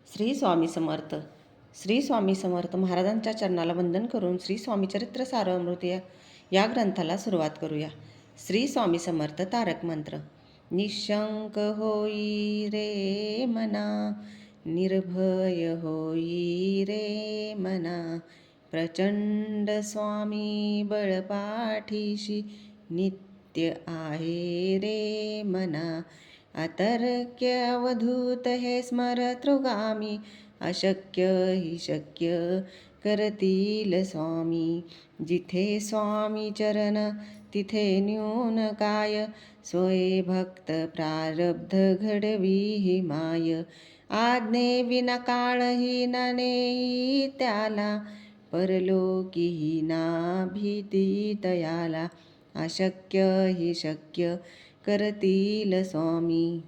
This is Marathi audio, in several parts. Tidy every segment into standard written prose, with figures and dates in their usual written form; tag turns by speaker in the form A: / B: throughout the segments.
A: श्री स्वामी समर्थ. श्री स्वामी समर्थ महाराजांच्या चरणाला वंदन करून श्री स्वामी चरित्र सारामृत या ग्रंथाला सुरुवात करूया. श्री स्वामी समर्थ तारक मंत्र. निशंक होई रे मना, निर्भय होई रे मना, प्रचंड स्वामी बळपाठीशी नित्य आहे रे मना. अतर्क्य अवधूत हे स्मरतृगामी, अशक्य हि शक्य करतील स्वामी. जिथे स्वामी चरण तिथे न्यून काय, सोये भक्त प्रारब्ध घडवी ही माय. आज्ञे विना काळही ना नेई त्याला, परलोकीही ना भीती तयाला. अशक्य हि शक्य करतील स्वामी.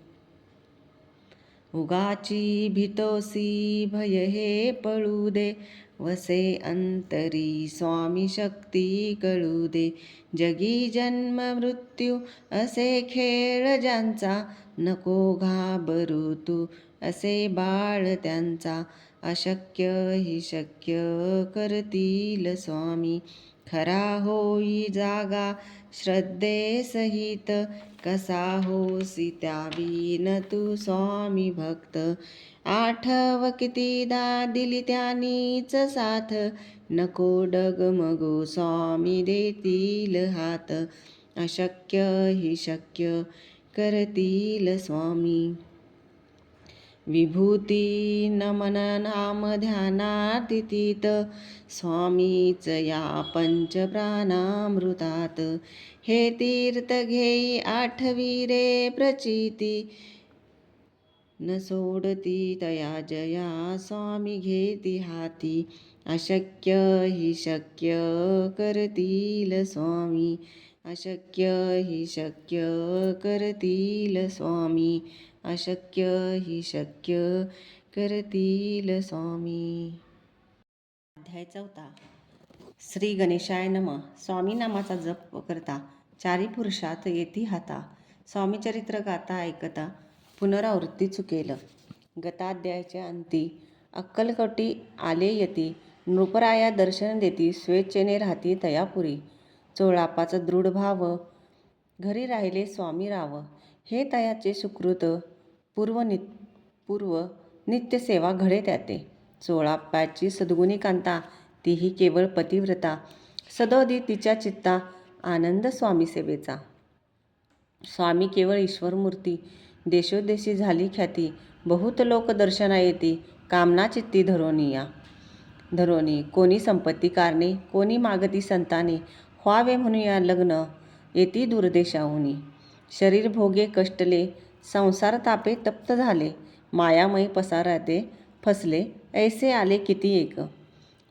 A: उगाची भीतोसी भय हे पळू दे, वसे अंतरी स्वामी शक्ती कळू दे. जगी जन्म मृत्यू असे खेळ ज्यांचा, नको घाबरू तू असे बाळ त्यांचा. अशक्य हि शक्य करतील स्वामी. खरा होई जागा श्रद्धेसहित, कसा होसी त्यावीन तू स्वामी भक्त. आठव कितीदा दिली त्यानीच साथ, नको डगमगू स्वामी देतील हात. अशक्य हि शक्य करतील स्वामी. विभूती नमन नाम ध्यानातीत, स्वामीच या पंचप्राणामृतात. हे तीर्थ घेई आठवी रे प्रचिती, न सोडती तया जया स्वामी घेती हाती. अशक्य हि शक्य करतील स्वामी. अशक्य हि शक्य करतील स्वामी. अशक्य हि शक्य करतील स्वामी. अध्याय 4. श्री गणेशाय नमः. स्वामी नामाचा जप करता चारी पुरुषात येती हाता. स्वामी चरित्र गाता ऐकता पुनरावृत्ती चुकेल. गताध्यायाच्या अंती अक्कलकोटी आले यती, नृपराया दर्शन देती स्वेच्छेने राहती तयापुरी. चोळापाचा दृढ भाव घरी राहिले स्वामी राव. हे तयाचे सुकृत पूर्व नित्य सेवा घडे त्याते. चोळाप्पाची सद्गुणी कांता तीही केवळ पतिव्रता, सदोदी तिच्या चित्ता आनंद स्वामी सेवेचा. स्वामी केवळ ईश्वरमूर्ती, देशोदेशी झाली ख्याती. बहुत लोक दर्शना येती, कामना चित्ती धरोनी. कोणी संपत्ती कारणे, कोणी मागती संताने. व्हावे म्हणूया लग्न येती दूरदेशाहुनी. शरीर भोगे कष्टले, संसार तापे तप्त झाले. मायामयी पसाराते फसले, ऐसे आले किती एक.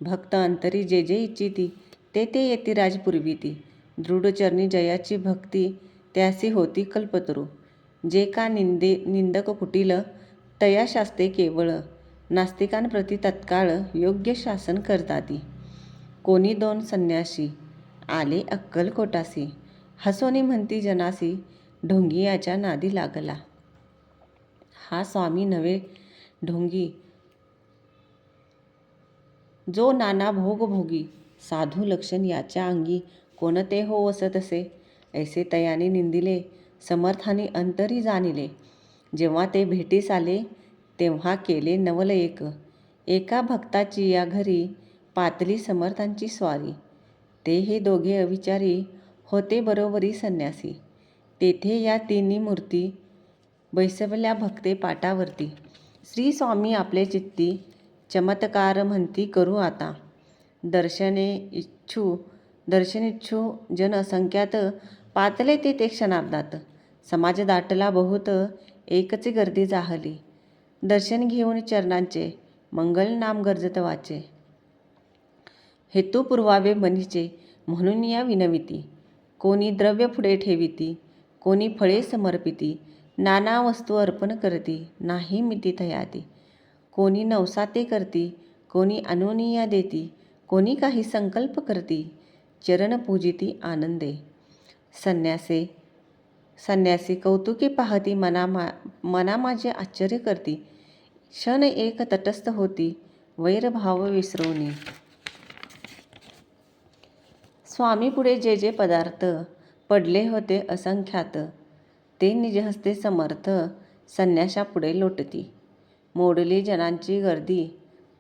A: भक्त अंतरी जे जे इच्छिती, ते ते येती राजपुरविती. दृढचरणी जयाची भक्ती, त्यासी होती कल्पतरू. जे का निंदक कुटील, तया शास्ते केवळ. नास्तिकांप्रती तत्काळ योग्य शासन करताती. कोणी 2 संन्यासी आले अक्कलकोटासी, हसोनी म्हणती जनासी, ढोंगियाच्या नादी लागला. हा स्वामी नव्हे ढोंगी, जो नाना भोग भोगी. साधू लक्षण याच्या अंगी, कोणते हो वसतसे. ऐसे तयाने निंदिले, समर्थानी अंतरी जाणिले. जेव्हा ते भेटीस आले, तेव्हा केले नवल एक. एका भक्ताची या घरी, पातली समर्थांची स्वारी. ते हे दोघे अविचारी, होते बरोबरी संन्यासी. तेथे या तिन्ही मूर्ती, बैसवल्या भक्ते पाटावरती. श्री स्वामी आपले चित्ती, चमत्कार म्हणती करू आता. दर्शनेच्छू जन असंख्यात, पातले ते क्षणार्धात. समाज दाटला बहुत, एकच गर्दी जाहली. दर्शन घेऊन चरणांचे, मंगल नाम गर्जत वाचे. हेतू पुरवावे मनीचे, म्हणून या विनविती. कोणी द्रव्य पुढे ठेविती, कोणी फळे समर्पिती. नाना वस्तू अर्पण करती, नाही मिती तयाती. कोणी नवसाते करती, कोणी अनुनिया देती. कोणी काही संकल्प करती, चरण पूजिती आनंदे. संन्यासी कौतुके पाहती, मना माझे आश्चर्य करती. क्षण एक तटस्थ होती वैरभाव विसरवणी. स्वामी पुढे जे जे पदार्थ पडले होते असंख्यात, ते निजहस्ते समर्थ संन्याशापुढे लोटती. मोडली जनांची गर्दी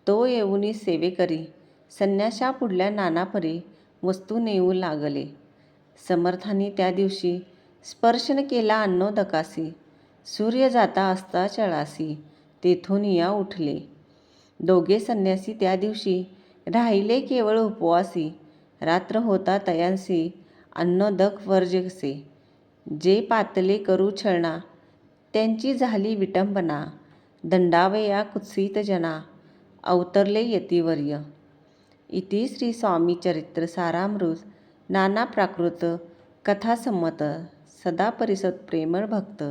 A: तो येऊनी सेवेकरी, संन्याशापुढल्या नानापरी वस्तू नेऊ लागले. समर्थांनी त्या दिवशी स्पर्शन केला अन्नोदकासी, सूर्य जाता अस्ताचळासी तेथून या उठले. दोघे संन्यासी त्या दिवशी राहिले केवळ उपवासी, रात्र होता तयांसी अन्नोदक वर्जसे. जे पातले करू छळणा त्यांची झाली विटंबना, दंडावया कुत्सित जना अवतरले यतिवर्य. इति श्री स्वामी चरित्र सारामृत नाना प्राकृत कथासंमत सदा परिसत प्रेमळ भक्त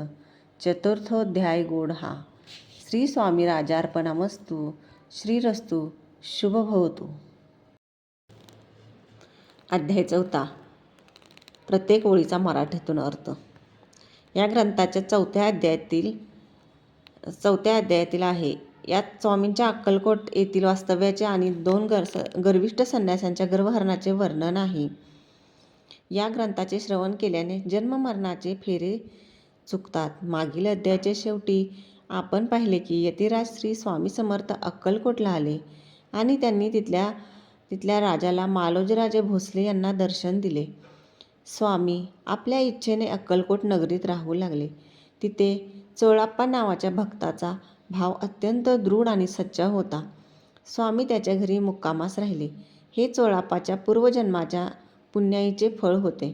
A: चतुर्थोध्याय गोड हा. श्री स्वामी राजार्पणमस्तु. श्रीरस्तु. शुभभवतु. अध्याय 4. प्रत्येक ओळीचा मराठीतून अर्थ. या ग्रंथाच्या 4थ्या अध्यायातील आहे. यात स्वामींच्या अक्कलकोट येथील वास्तव्याचे आणि 2 गर्विष्ठ संन्याशांच्या गर्भहरणाचे वर्णन आहे. या ग्रंथाचे श्रवण केल्याने जन्ममरणाचे फेरे चुकतात. मागील अध्यायाच्या शेवटी आपण पाहिले की यतिराज श्री स्वामी समर्थ अक्कलकोटला आले आणि त्यांनी तिथल्या राजाला मालोजीराजे भोसले यांना दर्शन दिले. स्वामी आपल्या इच्छेने अक्कलकोट नगरीत राहू लागले. तिथे चोळाप्पा नावाच्या भक्ताचा भाव अत्यंत दृढ आणि सच्चा होता. स्वामी त्याच्या घरी मुक्कामास राहिले. हे चोळाप्पाच्या पूर्वजन्माच्या पुण्याईचे फळ होते.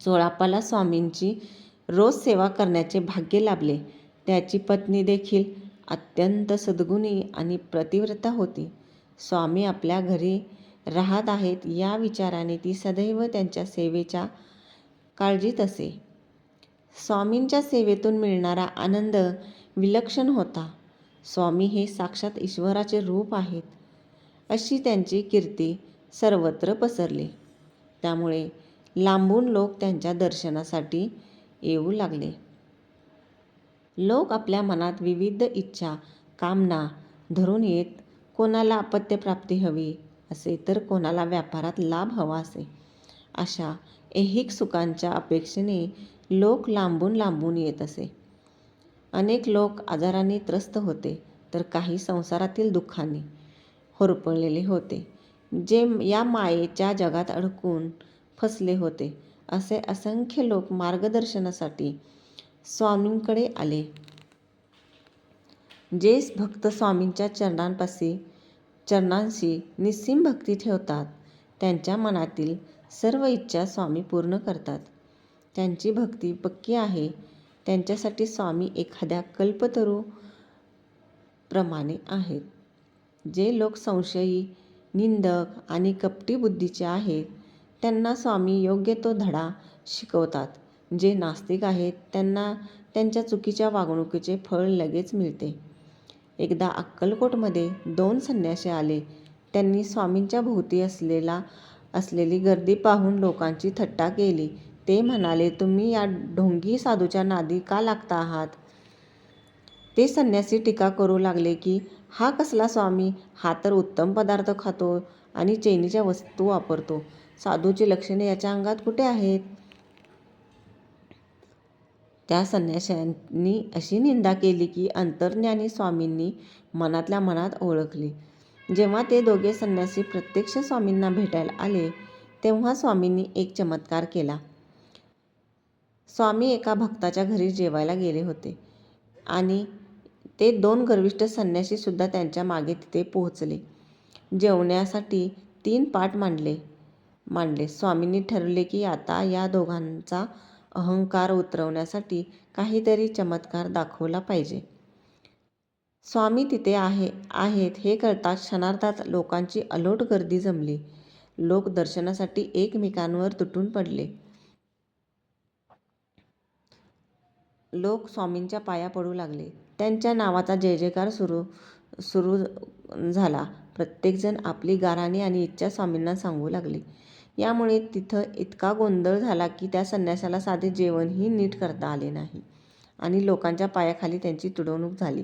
A: चोळाप्पाला स्वामींची रोज सेवा करण्याचे भाग्य लाभले. त्याची पत्नी देखील अत्यंत सद्गुणी आणि पतिव्रता होती. स्वामी आपल्या घरी राहत आहेत या विचाराने ती सदैव त्यांच्या सेवेच्या काळजीत असे. स्वामींच्या सेवेतून मिळणारा आनंद विलक्षण होता. स्वामी हे साक्षात ईश्वराचे रूप आहेत अशी त्यांची कीर्ती सर्वत्र पसरली. त्यामुळे लांबून लोक त्यांच्या दर्शनासाठी येऊ लागले. लोक आपल्या मनात विविध इच्छा कामना धरून येत. कोणाला अपत्यप्राप्ती हवी असे तर कोणाला व्यापारात लाभ हवा असे. अशा ऐहिक सुखांच्या अपेक्षेने लोक लांबून लांबून येत असे. अनेक लोक आजाराने त्रस्त होते तर काही संसारातील दुःखाने होरपळलेले होते. जे या मायेच्या जगात अडकून फसले होते. असे असंख्य लोक मार्गदर्शनासाठी स्वामींकडे आले. जे भक्त स्वामींच्या चरणांशी निस्सीम भक्ती ठेवतात त्यांच्या मनातील सर्व इच्छा स्वामी पूर्ण करतात. त्यांची भक्ती पक्की आहे त्यांच्यासाठी स्वामी एखाद्या कल्पतरू प्रमाणे आहेत. जे लोक संशयी, निंदक आणि कपटी बुद्धीचे आहेत त्यांना स्वामी योग्य तो धडा शिकवतात. जे नास्तिक आहेत त्यांना त्यांच्या चुकीच्या वागणुकीचे फळ लगेच मिळते. एकदा अक्कलकोटमध्ये 2 संन्यासी आले. त्यांनी स्वामींच्या भोवती असलेली गर्दी पाहून लोकांची थट्टा केली. ते म्हणाले, तुम्ही या ढोंगी साधूच्या नादी का लागता आहात? ते संन्यासी टीका करू लागले की हा कसला स्वामी? हा तर उत्तम पदार्थ खातो आणि चैनीच्या वस्तू वापरतो. साधूची लक्षणे याच्या अंगात कुठे आहेत? त्या संन्याशांनी अशी निंदा केली की अंतर्ज्ञानी स्वामींनी मनातल्या मनात ओळखली. जेव्हा ते दोघे संन्यासी प्रत्यक्ष स्वामींना भेटायला आले तेव्हा स्वामींनी एक चमत्कार केला. स्वामी एका भक्ताच्या घरी जेवायला गेले होते आणि ते 2 गर्विष्ठ संन्यासी सुद्धा त्यांच्या मागे तिथे पोहोचले. जेवण्यासाठी 3 पाट मांडले. स्वामींनी ठरवले की आता या दोघांचा अहंकार उतरवण्यासाठी काहीतरी चमत्कार दाखवला पाहिजे. स्वामी तिथे आहेत हे कळताच क्षणार्धात लोकांची अलोट गर्दी जमली. लोक दर्शनासाठी एकमेकांवर तुटून पडले. लोक स्वामींच्या पाया पडू लागले. त्यांच्या नावाचा जयजयकार सुरू झाला. प्रत्येकजण आपली गाऱ्हाणे आणि इच्छा स्वामींना सांगू लागले. यामुळे तिथं इतका गोंधळ झाला की त्या संन्याशाला साधे जेवणही नीट करता आले नाही आणि लोकांच्या पायाखाली त्यांची तुडवणूक झाली.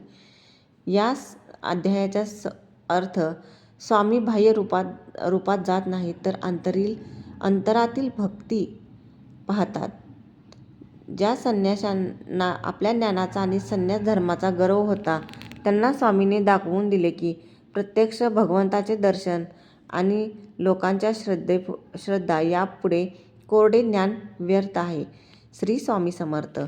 A: या अध्यायाचा अर्थ स्वामी बाह्य रूपात जात नाहीत, तर अंतरातील भक्ती पाहतात. ज्या संन्याशांना आपल्या ज्ञानाचा आणि संन्यास धर्माचा गर्व होता, त्यांना स्वामींनी दाखवून दिले की प्रत्यक्ष भगवंताचे दर्शन आणि लोकांच्या श्रद्धा यापुढे कोरडे ज्ञान व्यर्थ आहे. श्री स्वामी समर्थ.